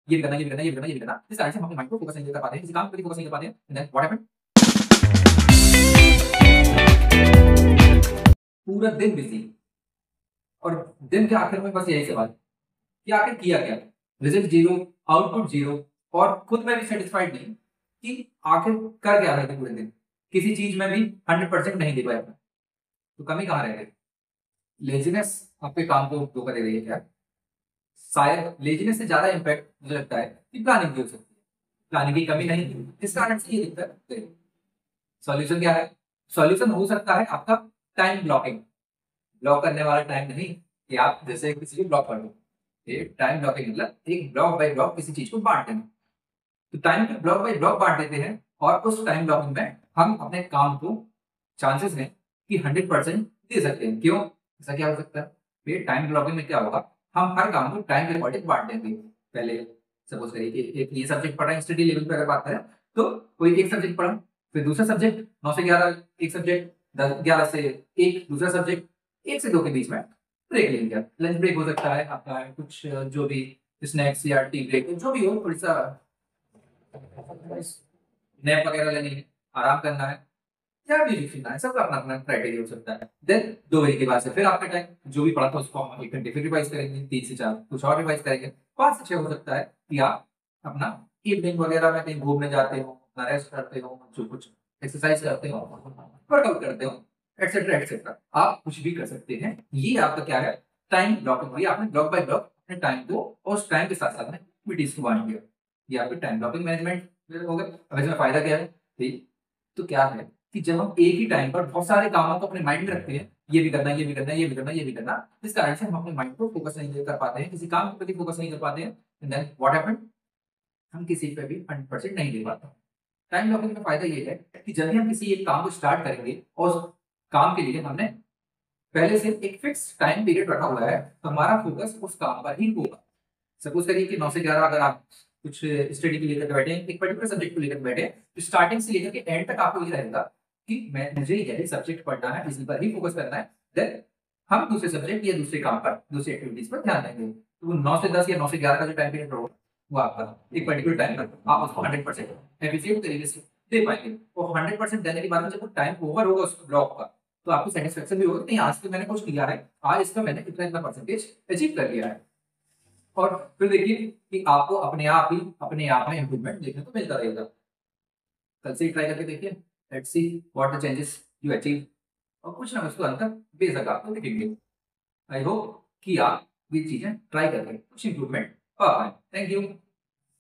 ये भी करना, ये भी करना, ये भी करना, ये भी करना। इस कारण से हम अपने माइंड को फोकस नहीं कर पाते हैं, किसी काम पे फोकस नहीं कर पाते हैं। And then what happened? पूरा दिन बिजी, और दिन के आखिर में बस यही सवाल कि आखिर किया क्या? रिजल्ट जीरो, आउटपुट जीरो, और खुद में भी सेटिस्फाइड नहीं कि आखिर कर क्या रहे थे पूरे दिन। किसी चीज में भी 100% नहीं दे पाए अपना। तो कमी कहाँ रह गई? लेजीनेस आपके काम को धोखा दे रही है क्या? शायद लेजीनेस से ज्यादा इम्पैक्ट मुझे लगता है कि प्लानिंग की हो सकती है। प्लानिंग की कमी नहीं थी, इस कारण से ये दिक्कत है। सॉल्यूशन क्या है? सॉल्यूशन हो सकता है आपका टाइम ब्लॉकिंग। ब्लॉक करने वाला टाइम नहीं कि आप जैसे किसी को ब्लॉक कर दो। ये टाइम ब्लॉकिंग मतलब एक ब्लॉक बाय ब्लॉक किसी चीज को बांट देना। तो टाइम को ब्लॉक बाय ब्लॉक बांट देते हैं, और उस टाइम ब्लॉकिंग में हम अपने काम को चांसेस हैं कि 100% दे सकते हैं। क्यों? ऐसा क्या हो सकता है? ये टाइम ब्लॉकिंग में क्या होगा, हम हर काम को टाइम के अकॉर्डिंग बांट देंगे। पहले सपोज करिए कि एक ये सब्जेक्ट पढ़ा है, स्टडी लेवल पे अगर बात करें तो कोई एक सब्जेक्ट पढ़ा, फिर दूसरा सब्जेक्ट 9 से 11 एक सब्जेक्ट, 11 से 1 दूसरा सब्जेक्ट, 1 से 2 के बीच में ब्रेक ले लिया। लंच ब्रेक हो सकता है आपका, कुछ जो भी स्नैक्स या टी ब्रेक जो भी हो, थोड़ी सा नैप वगैरह लेनी है, आराम करना है, या म्यूजिक सुनना है, सबका अपना अपना क्राइटेरिया हो सकता है। देन 2 बजे के बाद से फिर आपका टाइम जो भी पढ़ा था उसको हम 1 घंटे फिर रिवाइज करेंगे, 3 से 4 कुछ और रिवाइज करेंगे, 5 से 6 हो सकता है कि आप अपना इवनिंग वगैरह में कहीं घूमने जाते हो, अपना रेस्ट करते हो, जो कुछ एक्सरसाइज करते हो, वर्कआउट करते हो, एटसेट्रा एटसेट्रा। आप कुछ भी कर सकते हैं। ये आपका क्या है? टाइम ब्लॉकिंग हुई। आपने ब्लॉक बाय ब्लॉक अपने टाइम को और उस टाइम के साथ साथ में एक्टिविटीज को बांट दिया। ये आपके टाइम ब्लॉकिंग मैनेजमेंट हो गए। अब इसमें फायदा क्या है? ठीक, तो क्या है कि जब हम एक ही टाइम पर बहुत सारे कामों को अपने माइंड में रखते हैं, ये भी करना, ये भी करना, ये भी करना, ये भी करना, इस कारण से हम अपने माइंड को फोकस नहीं कर पाते हैं, किसी काम के प्रति फोकस नहीं कर पाते हैं। And then what happened? हम किसी पे भी 100% नहीं दे पाते। टाइम ब्लॉकिंग का फायदा ये है कि जब भी हम किसी एक काम को स्टार्ट करेंगे और उस काम के लिए हमने पहले से एक फिक्स टाइम पीरियड रखा हुआ है, तो हमारा फोकस उस काम पर ही होगा। सपोज करिए कि 9 से 11 अगर आप कुछ स्टडी को लेकर बैठे हैं, एक पर्टिकुलर सब्जेक्ट को लेकर बैठे हैं, तो स्टार्टिंग से लेकर के एंड तक आपको ये रहेगा कि मुझे यही सब्जेक्ट पढ़ना है, इसी पर ही फोकस करना है। देन हम दूसरे सब्जेक्ट या दूसरे काम पर, दूसरी एक्टिविटीज पर ध्यान देंगे। तो वो 9 से 10 या 9 से 11 का जो टाइम पीरियड होगा, वो आपका एक पर्टिकुलर टाइम पर आप उसको 100% एफिशिएंट तरीके से दे पाएंगे। और 100% देने के बाद में जब वो टाइम ओवर होगा उस ब्लॉक का, तो आपको सेटिस्फेक्शन भी होगा कि नहीं, आज तो मैंने कुछ किया है, आज इसका मैंने इतना इतना परसेंटेज अचीव कर लिया है। और फिर देखिए कि आपको अपने आप में इम्प्रूवमेंट देखने को मिलता रहेगा। कल से ही ट्राई करके देखिए, let's see what the changes you achieve, और कुछ ना कुछ तो अंतर बेशक आपको दिखेंगे। आई होप कि आप ये चीजें ट्राई करके कुछ इम्प्रूवमेंट पा पाए। Thank you.